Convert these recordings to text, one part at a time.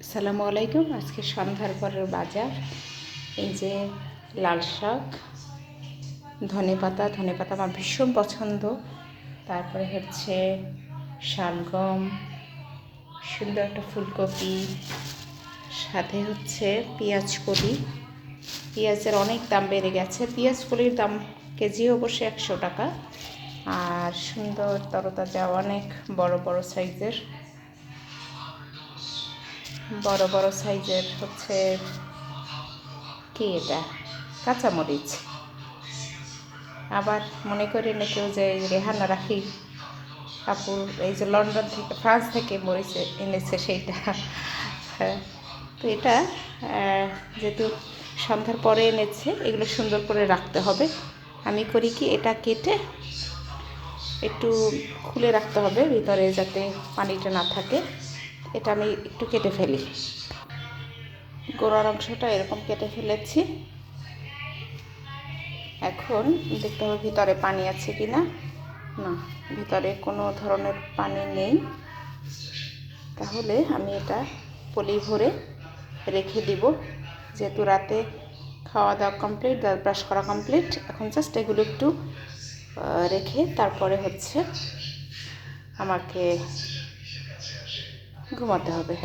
আসসালামু আলাইকুম। আজকে সন্ধ্যার পরের বাজার। এই যে লাল শাক, ধনেপাতা আমার ভীষণ পছন্দ। তারপরে হচ্ছে শালগম, সুন্দর একটা ফুলকপি, সাথে হচ্ছে পেঁয়াজ কলি। পেঁয়াজের অনেক দাম বেড়ে গেছে। পেঁয়াজ কলির দাম কেজি অবশ্য 100 টাকা। আর সুন্দর তরতাজা অনেক বড় বড় সাইজের হচ্ছে কি এটা, কাঁচামরিচ। আবার মনে করি না কেউ যে রেহানা রাখি কাপড় এই যে লন্ডন থেকে ফ্রান্স থেকে মরিচ এনেছে সেইটা। হ্যাঁ, তো এটা যেহেতু সন্ধ্যার পরে এনেছে, এগুলো সুন্দর করে রাখতে হবে। আমি করি কি, এটা কেটে একটু খুলে রাখতে হবে ভিতরে, যাতে পানিটা না থাকে। এটা আমি একটু কেটে ফেলি, গোড়ার অংশটা এরকম কেটে ফেলেছি। এখন দেখতে হবে ভিতরে পানি আছে কি না। না, ভিতরে কোনো ধরনের পানি নেই। তাহলে আমি এটা পলি ভরে রেখে দিব। যেহেতু রাতে খাওয়া দাওয়া কমপ্লিট, দাঁত ব্রাশ করা কমপ্লিট, এখন জাস্ট এগুলো একটু রেখে তারপরে হচ্ছে আমাকে ঘুমাতে হবে।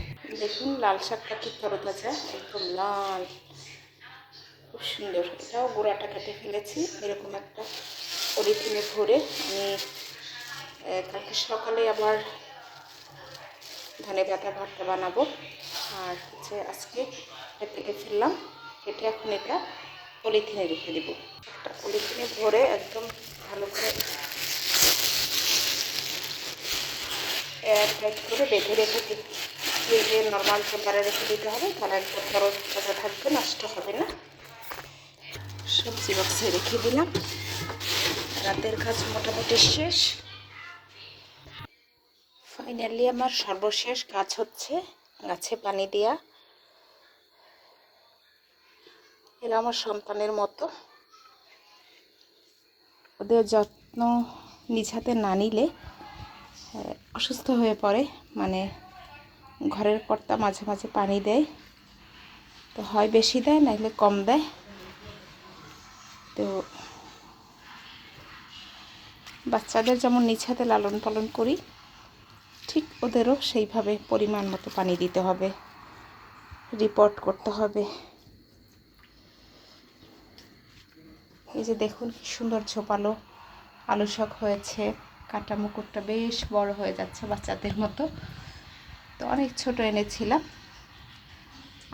দেখুন লাল শাকটা কি তরতাজা, একদম লাল, খুব সুন্দর। এটাও গোড়াটা কেটে ফেলেছি। এরকম একটা পলিথিনে ভরে আমি কালকে সকালে আবার ধনেপাতা ভর্তা বানাবো। আর হচ্ছে আজকে কেটে ফেললাম, কেটে এখন এটা পলিথিনে রেখে দেবো। একটা পলিথিনে ভরে একদম ভালো করে এয়ারটাইট করে বেঁধে রেখে দিই। ফ্রিজে নর্মাল টেম্পারে রেখে দিতে হবে, তাহলে একদম তরতাজা থাকবে, নষ্ট হবে না। সবজি বক্সে রেখে দিলাম। রাতের কাজ মোটামুটি শেষ। ফাইনালি আমার সর্বশেষ কাজ হচ্ছে গাছে পানি দেওয়া। এরা আমার সন্তানের মতো, ওদের যত্ন নিজ হাতে না নিলে অসুস্থ হয়ে পড়ে। মানে ঘরের কর্তা মাঝে মাঝে পানি দেয়, তো হয় বেশি দেয়, নাহলে কম দেয়। তো বাচ্চাদের যেমন নিজ হাতে লালন পালন করি, ঠিক ওদেরও সেইভাবে পরিমাণ মতো পানি দিতে হবে, রিপোর্ট করতে হবে। এই যে দেখুন কি সুন্দর ঝোপালো আলু শাক হয়েছে। কাটা মুকুটটা বেশ বড় হয়ে যাচ্ছে বাচ্চাদের মতো। তো অনেক ছোট এনেছিলাম।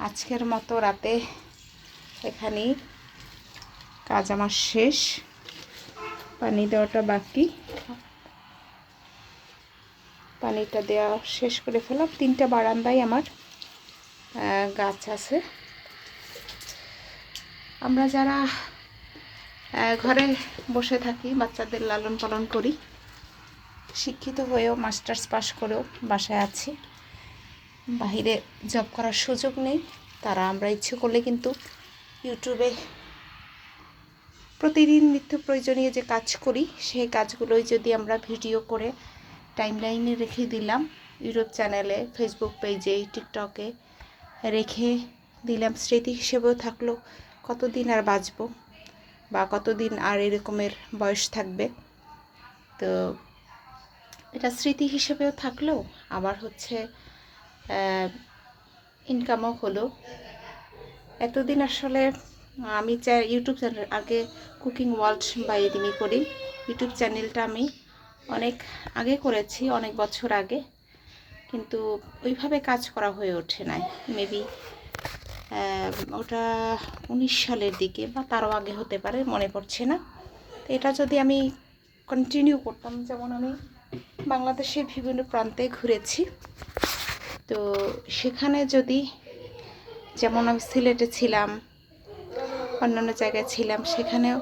আজকের মতো রাতে এখানেই কাজ আমার শেষ। পানি দেওয়াটা বাকি, পানিটা দেওয়া শেষ করে ফেলাম। 3টা বারান্দায় আমার গাছ আছে। আমরা যারা ঘরে বসে থাকি, বাচ্চাদের লালন পালন করি, শিক্ষিত হয়েও মাস্টার্স পাস করেও বাসায় আছি, বাহিরে জব করার সুযোগ নেই, তারা আমরা ইচ্ছে করলে কিন্তু ইউটিউবে প্রতিদিন নিত্য প্রয়োজনীয় যে কাজ করি, সেই কাজগুলোই যদি আমরা ভিডিও করে টাইমলাইনে রেখে দিলাম, ইউটিউব চ্যানেলে, ফেসবুক পেজে, টিকটকে রেখে দিলাম, স্মৃতি হিসেবেও থাকলো। কতদিন আর বাঁচবো, বা কতদিন আর এরকমের বয়স থাকবে। তো এটা স্মৃতি হিসেবেও থাকলো, আবার হচ্ছে ইনকামও হলো। এতদিন আসলে আমি ইউটিউব চ্যানেল, আগে কুকিং ওয়ার্ল্ড বাই রিমি করি, ইউটিউব চ্যানেলটা আমি অনেক আগে করেছি, অনেক বছর আগে, কিন্তু ওইভাবে কাজ করা হয়ে ওঠে নাই। মেবি ওটা 19 সালের দিকে বা তারও আগে হতে পারে, মনে পড়ছে না। তো এটা যদি আমি কন্টিনিউ করতাম, যেমন আমি বাংলাদেশের বিভিন্ন প্রান্তে ঘুরেছি, তো সেখানে যদি, যেমন আমি সিলেটে ছিলাম, অন্যান্য জায়গায় ছিলাম, সেখানেও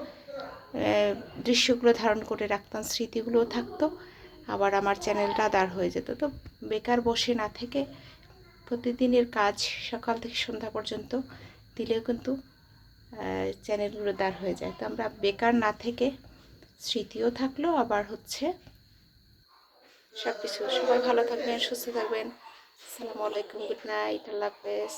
দৃশ্যগুলো ধারণ করে রাখতাম, স্মৃতিগুলোও থাকতো, আবার আমার চ্যানেলটা দাঁড় হয়ে যেত। তো বেকার বসে না থেকে প্রতিদিনের কাজ সকাল থেকে সন্ধ্যা পর্যন্ত দিলেও কিন্তু চ্যানেলগুলো দাঁড় হয়ে যায়। তো আমরা বেকার না থেকে স্মৃতিও থাকলো, আবার হচ্ছে সব কিছু। সবাই ভালো থাকবেন, সুস্থ থাকবেন। আসসালামু আলাইকুম, গুড নাইট, আল্লাহ হাফেজ।